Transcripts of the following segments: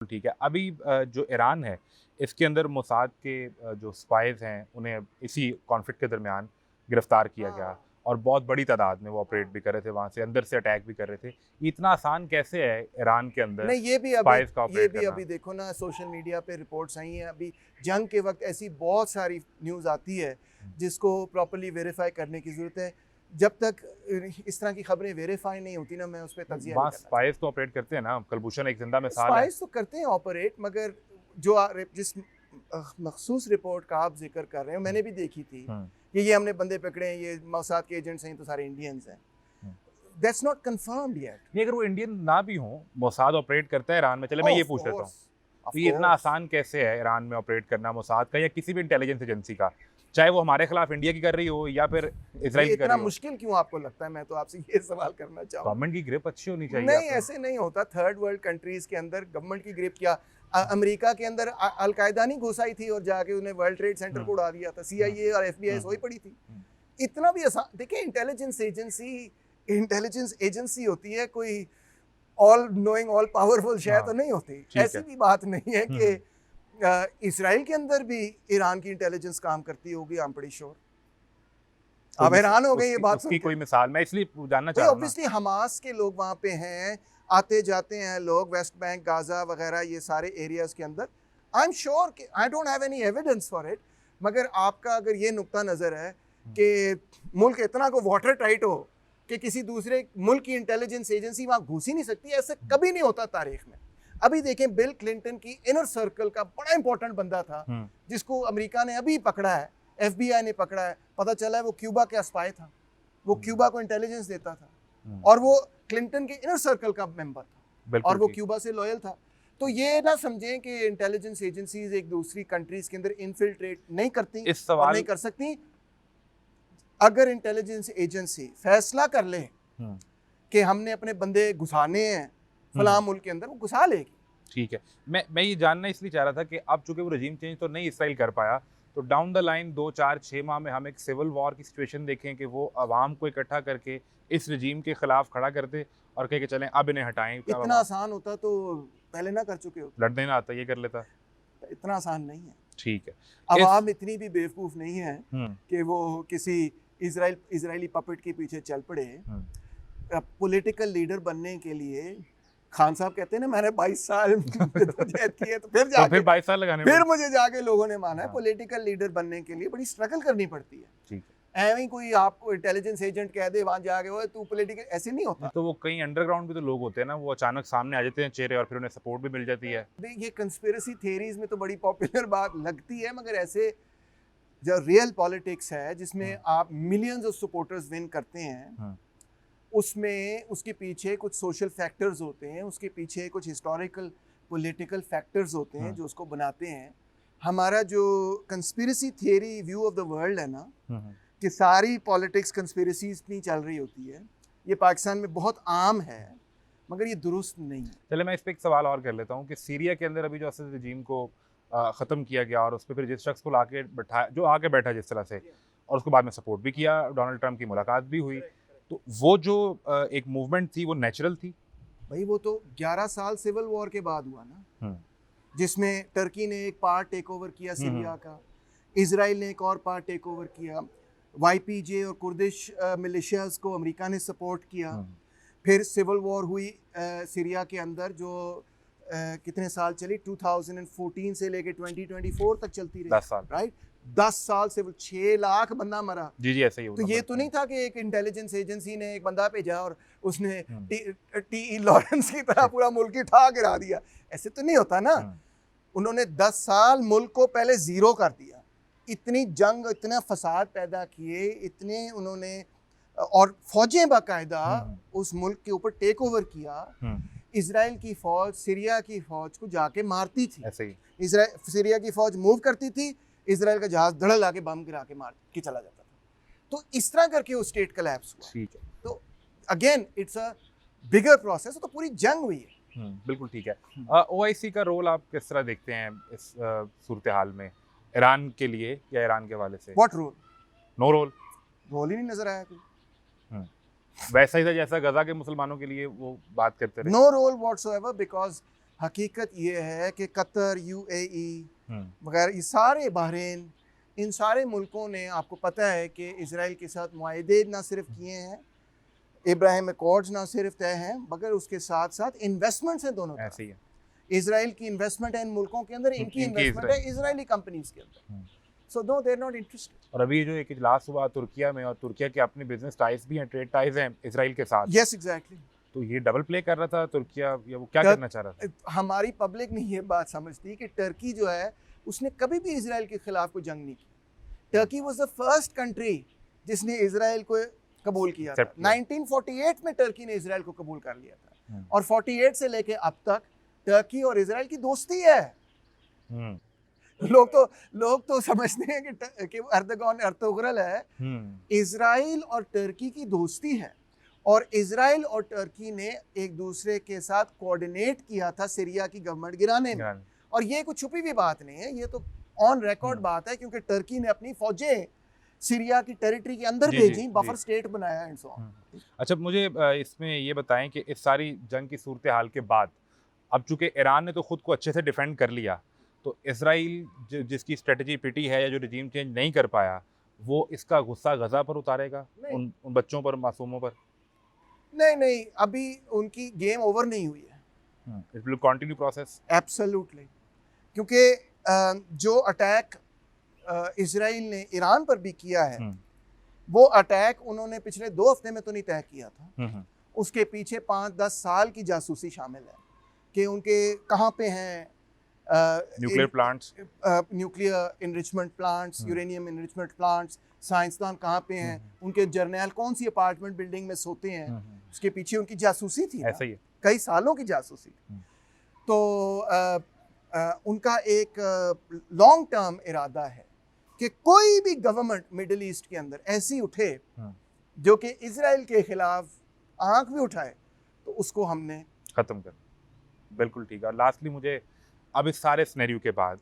ठीक है। अभी जो ईरान है, इसके अंदर मोसाद के जो स्पाइज़ हैं, उन्हें इसी कॉन्फ्लिक्ट के दरमियान गिरफ़्तार किया गया हाँ, और बहुत बड़ी तादाद में वो ऑपरेट हाँ। भी कर रहे थे वहाँ से, अंदर से अटैक भी कर रहे थे। ये इतना आसान कैसे है ईरान के अंदर नहीं, स्पाइज़ का ये ऑपरेट भी करना? अभी देखो ना, सोशल मीडिया पे रिपोर्ट्स आई हैं। अभी जंग के वक़्त ऐसी बहुत सारी न्यूज़ आती है, हुँ। जिसको प्रॉपर्ली वेरीफ़ाई करने की ज़रूरत है। जब तक इस तरह की खबरें वेरीफ़ाई नहीं होती ना, मैं उस पे तज़िया नहीं वहाँ करना स्पाइज़ चाहता। तो ऑपरेट करते हैं ना, कलभूषण एक ज़िंदा मिसाल है। स्पाइस तो करते हैं ऑपरेट, मगर जो जिस मखसूस रिपोर्ट का आप ज़िक्र कर रहे हो, हुँ, मैंने भी देखी थी हुँ, कि ये हमने बंदे पकड़े हैं, ये मोसाद के एजेंट्स हैं, तो सारे इंडियंस हैं। हुँ। That's not confirmed yet. नहीं, अगर वो इंडियन ना भी हों, मोसाद ऑपरेट करता है ईरान में, चलिए मैं ये ऑफ पूछ लेता हूँ। कोर्स, ऑफ तो ये इतना कोर्स। आसान कैसे है ईरान में ऑपरेट करना मोसाद का या किसी भी इंटेलिजेंस एजेंसी का? चाहे वो हमारे खिलाफ इंडिया की कर रही हो या फिर ये इज़राइल की कर इतना रही हो। मुश्किल क्यों आपको लगता है? मैं तो आपसे ये सवाल करना चाहूँगा। गवर्नमेंट की ग्रिप अच्छी होनी चाहिए नहीं, आपको। ऐसे नहीं होता। थर्ड वर्ल्ड कंट्रीज़ के अंदर गवर्नमेंट की ग्रिप क्या, अमेरिका के अंदर अल-कायदा नहीं घुस आई थी और जाके उन्हें वर्ल्ड ट्रेड सेंटर हुँ, को उड़ा दिया था। हुँ, सीआईए और एफबीआई हुँ, सोई पड़ी थी। हुँ। इतना भी आसान देखिए, इंटेलिजेंस एजेंसी होती है, कोई ऑल नोइंग ऑल पावरफुल शय तो हाँ, नहीं होती। ठीक ऐसी है। भी बात नहीं है हुँ, कि हुँ। इसराइल के अंदर भी ईरान की इंटेलिजेंस काम करती होगी, आई एम प्रीटी श्योर। कोई आप हैरान हो गए ये उसकी बात सुन उसकी के? कोई मिसाल मैं इसलिए जानना भाई चाह रहा हूँ ना। ऑब्वियसली हमास के लोग वहाँ पे हैं, आते जाते हैं लोग, वेस्ट बैंक, गाज़ा वगैरह ये सारे एरियाज़ के अंदर। आई एम श्योर कि I don't have any evidence for it, मगर आपका अगर ये नुक्ता नज़र है हुँ, कि मुल्क इतना को वाटर टाइट हो कि किसी दूसरे मुल्क की इंटेलिजेंस एजेंसी वहाँ घुस ही नहीं सकती, ऐसा हुँ, कभी नहीं होता तारीख में। अभी देखें, बिल क्लिंटन की इनर सर्कल का बड़ा इंपॉर्टेंट बंदा था, हुँ, जिसको अमेरिका ने अभी पकड़ा है, एफबीआई ने पकड़ा है, पता चला है वो क्यूबा का स्पाई था, वो हुँ, क्यूबा को इंटेलिजेंस देता था हुँ। और वो क्लिंटन के इनर सर्कल का मेंबर था और बिल्कुल वो ठीक। क्यूबा से लॉयल था। तो ये ना समझें कि इंटेलिजेंस एजेंसीज एक दूसरी कंट्रीज के अंदर इनफिल्ट्रेट नहीं करती इस और नहीं सवाल कर सकती। अगर इंटेलिजेंस एजेंसी फैसला कर ले हुँ, कि हमने अपने बंदे घुसाने हैं हुँ, फलां हुँ। मुल्क के अंदर, वो घुसा लेगी। ठीक है। मैं ये जानना इसलिए चाह रहा था कि अब चूँकि वो रेज़ीम चेंज तो नहीं इसराइल कर पाया, तो डाउन द लाइन 2, 4, 6 माह में हम एक सिविल वॉर की सिचुएशन देखें कि वो अवाम को इकट्ठा करके इस रेज़ीम के खिलाफ खड़ा कर दे और कहे कि चलें अब इन्हें हटाएँ अब इतना अवाम आसान होता तो पहले ना कर चुके होते। लड़ने ना आता ये कर लेता। इतना आसान नहीं है। ठीक है। इस अवाम इतनी भी बेवकूफ़ नहीं है हुँ, कि वो किसी इजरायली पपेट के पीछे चल पड़े। हुँ। पॉलिटिकल लीडर बनने के लिए खान साहब कहते हैं ना, मैंने 22 साल जद्दोजहद की है, तो तो फिर 22 साल लगाने फिर पड़े। मुझे जाके लोगों ने माना है। हाँ, पॉलिटिकल लीडर बनने के लिए बड़ी स्ट्रगल करनी पड़ती है। ठीक है। ऐਵੇਂ ही कोई आपको इंटेलिजेंस एजेंट कह दे वहां जाके, वो तू पॉलिटिकल, ऐसे नहीं नहीं होता। तो वो कहीं अंडरग्राउंड भी तो लोग होते हैं ना, वो अचानक सामने आ जाते हैं चेहरे और फिर उन्हें सपोर्ट भी मिल जाती है। ये कंस्पिरेसी थियरीज में तो बड़ी पॉपुलर बात लगती है, मगर ऐसे जो रियल पॉलिटिक्स है जिसमें हुँ, आप मिलियंस ऑफ सपोर्टर्स विन करते हैं, हुँ, उसमें उसके पीछे कुछ सोशल फैक्टर्स होते हैं, उसके पीछे कुछ हिस्टोरिकल पॉलिटिकल फैक्टर्स होते हैं हुँ, जो उसको बनाते हैं। हमारा जो conspiracy theory view of the world है ना, हुँ, हुँ। कि सारी पॉलिटिक्स कंस्पिरेसी इतनी चल रही होती है, ये पाकिस्तान में बहुत आम है, मगर ये दुरुस्त नहीं है। चलिए मैं इस पे एक सवाल और कर लेता हूँ कि सीरिया के अंदर अभी जो असद रजीम को ख़त्म किया गया और उस पे फिर जिस शख्स को लाके बैठाया जो आके बैठा जिस तरह से और उसको बाद में सपोर्ट भी किया, डोनाल्ड ट्रंप की मुलाकात भी हुई। तो वो जो एक मूवमेंट थी वो नेचुरल थी? भाई वो तो 11 साल सिविल वॉर के बाद हुआ ना, हुँ, जिसमें टर्की ने एक पार्ट टेक ओवर किया हुँ, सीरिया हुँ, का, इसराइल ने एक और पार्ट टेक ओवर किया, वाईपीजे और कुर्दिश मिलिशियाज को अमेरिका ने सपोर्ट किया। हुँ, फिर सिविल वॉर हुई सीरिया के अंदर, जो कितने साल चली, 2014 से लेके 2024 तक चलती रही, 10 साल। राइट। 10 साल सिविल, 6 लाख बंदा मरा। जी, जी, ऐसे ही वो तो ये नंबर तो नहीं था कि एक इंटेलिजेंस एजेंसी ने एक बंदा भेजा और उसने हुँ, टी लॉरेंस की तरह पूरा मुल्क ही ठा गिरा दिया। ऐसे तो नहीं होता ना। हुँ, उन्होंने 10 साल मुल्क को पहले ज़ीरो कर दिया। इतनी जंग, इतना फसाद पैदा किए, इतने उन्होंने और फ़ौजें बाकायदा हुँ, हुँ, उस मुल्क के ऊपर टेक ओवर किया। हुँ, इज़राइल की फ़ौज सीरिया की फ़ौज को जाके मारती थी। ऐसे ही। सीरिया की फ़ौज मूव करती थी, इज़राइल का जहाज़ धड़ल आके बम गिरा के मार के चला जाता था। तो इस तरह करके वो स्टेट कोलैप्स हुआ। ठीक है। तो again it's a bigger process. तो पूरी जंग हुई है। बिल्कुल ठीक है। ओआईसी का रोल आप किस तरह देखते हैं इस सूरत-ए-हाल में? ईरान के लिए या ईरान के हवाले से? What role? No role? Role ही नहीं नज़र आया कोई। हुँ। वैसा ही था जैसा गज़ा के मुसलमानों के लिए वो बात करते रहे। नो रोल व्हाटसोएवर, बिकॉज हकीकत ये है कि कतर, यूएई हम्म, वगैरह, ये सारे बहरीन, इन सारे मुल्कों ने, आपको पता है कि इज़राइल के साथ मुआहदे ना सिर्फ किए हैं, इब्राहिम अकॉर्ड्स ना सिर्फ तय हैं, मगर उसके साथ साथ इन्वेस्टमेंट्स हैं दोनों तरफ। ऐसे ही है। इज़राइल की इन्वेस्टमेंट है इन मुल्कों के अंदर, इनकी इनकी इन्वेस्टमेंट है इजराइल। इजरायली कंपनीज के अंदर। Hmm. So no, they are not interested. और अभी जो एक इजलास हुआ तुर्किया में, और तुर्किया के अपने बिजनेस टाइज भी हैं, ट्रेड टाइज हैं इजराइल के साथ, यस, एग्जैक्टली। तो ये डबल प्ले कर रहा था तुर्किया, या वो क्या तर- करना चाह रहा था? हमारी पब्लिक नहीं ये बात समझती कि टर्की जो है उसने कभी भी इजराइल के खिलाफ कोई जंग नहीं की। Turkey was the first country जिसने इजराइल को कबूल किया था। Accept किया। 1948 में टर्की ने इजराइल को कबूल कर लिया था, हम्म। और 48 से लेके अब तक टर्की और इजराइल की दोस्ती है। हम्म, लोग तो समझते हैं कि अर्दगॉन अर्तुगरल है। हम्म, इजराइल और टर्की की दोस्ती है, और इजराइल और टर्की ने एक दूसरे के साथ कोऑर्डिनेट किया था सीरिया की गवर्नमेंट गिराने में। ईरान। और ये कुछ छुपी हुई बात नहीं है, ये तो ऑन रिकॉर्ड बात है, क्योंकि टर्की ने अपनी फौजें सीरिया की टेरिटरी के अंदर जी, भेजी, जी, बफर जी। स्टेट बनाया एंड सो ऑन। अच्छा, मुझे इसमें ये बताएं कि इस सारी जंग की सूरत हाल के बाद, अब चूंकि ईरान ने तो खुद को अच्छे से डिफेंड कर लिया, तो इसराइल जिसकी स्ट्रेटजी पिटी है, या जो रिजीम चेंज नहीं कर पाया, वो इसका गुस्सा गजा पर उतारेगा, नहीं। उन बच्चों पर, मासूमों पर? नहीं, अभी उनकी गेम ओवर नहीं हुई है। It will continue process. Absolutely. क्योंकि जो अटैक इजराइल ने ईरान पर भी किया है, वो अटैक उन्होंने पिछले 2 हफ्ते में तो नहीं तय किया था। उसके पीछे 5-10 साल की जासूसी शामिल है कि उनके कहाँ पे हैं nuclear plants. Nuclear enrichment plants, uranium enrichment plants, साइंसदान कहाँ पे हैं, उनके जर्नैल कौन सी अपार्टमेंट बिल्डिंग में सोते हैं। उसके पीछे उनकी जासूसी थी ना, ऐसा ही है। कई सालों की जासूसी। तो उनका एक लॉन्ग टर्म इरादा है कि कोई भी गवर्नमेंट मिडिल ईस्ट के अंदर ऐसी उठे जो कि इजराइल के खिलाफ आंख भी उठाए, तो उसको हमने खत्म कर। बिल्कुल ठीक है। और लास्टली मुझे अब इस सारे सिनेरियो के बाद,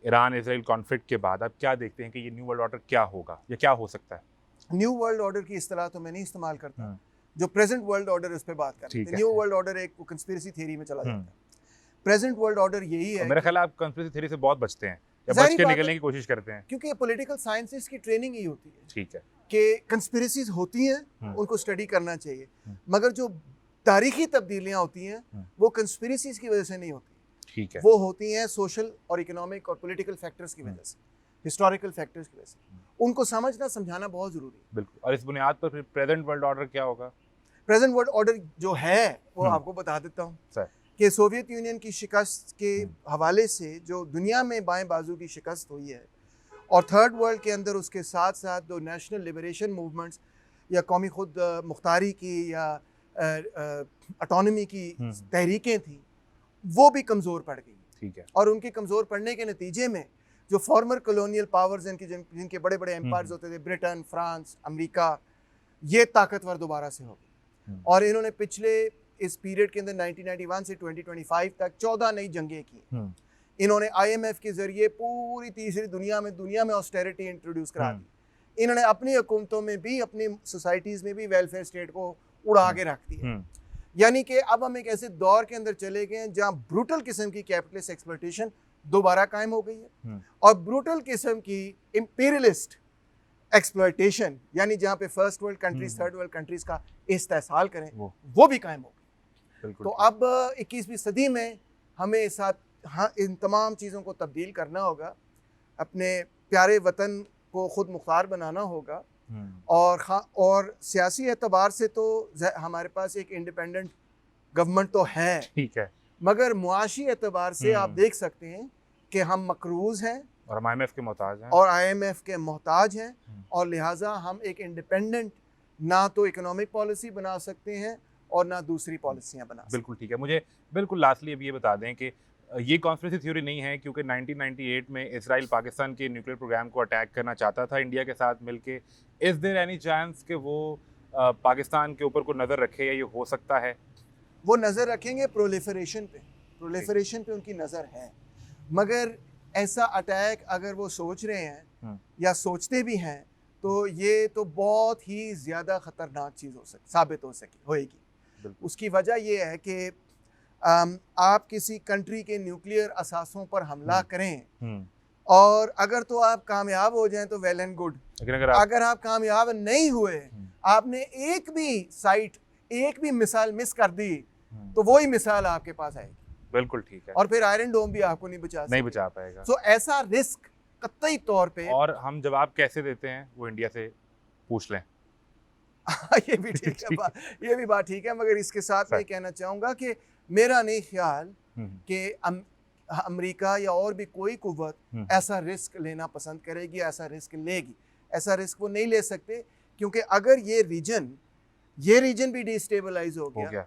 ईरान इसराइल कॉन्फ्लिक्ट के बाद, अब क्या देखते हैं कि ये न्यू वर्ल्ड ऑर्डर क्या होगा या क्या हो सकता है? न्यू वर्ल्ड ऑर्डर की इस्तेलाह तो मैं नहीं इस्तेमाल करता, जो प्रेजेंट वर्ल्ड ऑर्डर उस पर बात करते हैं। न्यू वर्ल्ड ऑर्डर एक कंस्पिरेसी थ्योरी में चला जाता है। प्रेजेंट वर्ल्ड ऑर्डर यही है। मेरा ख्याल है आप कंस्पिरेसी थ्योरी से बहुत बचते हैं, या बच के निकलने की कोशिश करते हैं, क्योंकि पॉलिटिकल साइंसेस की ट्रेनिंग ही होती है। ठीक है, कि कंस्पिरेसीज होती हैं, उनको स्टडी करना चाहिए, मगर जो तारीखी तब्दीलियां होती हैं वो कंस्पिरेसीज की वजह से नहीं होती। ठीक है, वो होती हैं सोशल और इकोनॉमिक और पॉलिटिकल फैक्टर्स की वजह से, हिस्टोरिकल फैक्टर्स की वजह से। उनको समझना समझाना बहुत जरूरी है। बिल्कुल। और इस बुनियाद पर फिर प्रेजेंट वर्ल्ड ऑर्डर क्या होगा? प्रेजेंट वर्ल्ड ऑर्डर जो है वो आपको बता देता हूँ कि सोवियत यूनियन की शिकस्त के हवाले से जो दुनिया में बाएं बाजू की शिकस्त हुई है, और थर्ड वर्ल्ड के अंदर उसके साथ साथ जो नेशनल लिबरेशन मूवमेंट्स या कौमी खुद मुख्तारी की या ऑटोनॉमी की तहरीकें थी, वो भी कमज़ोर पड़ गई। ठीक है। और उनके कमज़ोर पड़ने के नतीजे में जो फॉर्मर कॉलोनियल पावर्स जिनके बड़े बड़े एम्पायर्स होते थे, ब्रिटेन, फ्रांस, अमेरिका, ये ताकतवर दोबारा से हो गए। और इन्होंने पिछले इस पीरियड के अंदर 1991 से 2025 तक 14 नई जंगें की। इन्होंने IMF के जरिए पूरी तीसरी दुनिया में ऑस्टेरिटी इंट्रोड्यूस करा दी। इन्होंने अपनी हुकूमतों में भी, अपनी सोसाइटीज़ में भी वेलफेयर स्टेट को उड़ा के रख दिया। यानी कि अब हम एक ऐसे दौर के अंदर चले गए हैं जहाँ ब्रूटल किस्म की कैपिटलिस्ट एक्सप्लॉयटेशन दोबारा कायम हो गई है, और ब्रूटल किस्म की इंपीरियलिस्ट एक्सप्लॉयटेशन, यानी जहाँ पे first world countries, third world countries का इस्तेहसाल करें, वो भी कायम हो गई। तो अब 21वीं सदी में हमें साथ इन तमाम चीज़ों को तब्दील करना होगा, अपने प्यारे वतन को खुद मुख्तार बनाना होगा, और सियासी एतबार से तो हमारे पास एक इंडिपेंडेंट गवर्नमेंट तो है, ठीक है, मगर मुआशी एतबार से आप देख सकते हैं कि हम मकरूज हैं और हम IMF के मोहताज हैं, और लिहाजा हम एक इंडिपेंडेंट ना तो इकोनॉमिक पॉलिसी बना सकते हैं और ना दूसरी पॉलिसियां बना सकते हैं। बिल्कुल ठीक है। मुझे बिल्कुल लास्टली अब ये बता दें कि ये कॉन्स्पिरेसी थ्योरी नहीं है, क्योंकि 1998 में इसराइल पाकिस्तान के न्यूक्लियर प्रोग्राम को अटैक करना चाहता था इंडिया के साथ मिलके। इज देयर एनी चांस कि वो पाकिस्तान के ऊपर को नज़र रखे, या ये हो सकता है? वो नज़र रखेंगे प्रोलिफरेशन पे उनकी नज़र है, मगर ऐसा अटैक अगर वो सोच रहे हैं या सोचते भी हैं, तो ये तो बहुत ही ज़्यादा ख़तरनाक चीज़ साबित होएगी। उसकी वजह ये है कि आप किसी कंट्री के न्यूक्लियर असासों पर हमला करें हम्म, और अगर तो आप कामयाब हो जाएं तो वेल एंड गुड, लेकिन अगर अगर आप कामयाब नहीं हुए, आपने एक भी साइट, एक भी मिसाइल मिस कर दी, तो वही मिसाइल आपके पास आएगी बिल्कुल ठीक है, और फिर आयरन डोम भी आपको नहीं बचा नहीं बचा पाएगा। सो ऐसा रिस्क कतई तौर पे और हम जवाब कैसे देते हैं वो इंडिया से पूछ लें। ये भी ठीक है ये भी बात ठीक है, मगर इसके साथ मैं ये कहना चाहूँगा कि मेरा नहीं ख्याल कि अमेरिका या और भी कोई कुव्वत ऐसा रिस्क लेना पसंद करेगी, ऐसा रिस्क लेगी। ऐसा रिस्क वो नहीं ले सकते, क्योंकि अगर ये रीजन भी डिस्टेबलाइज हो गया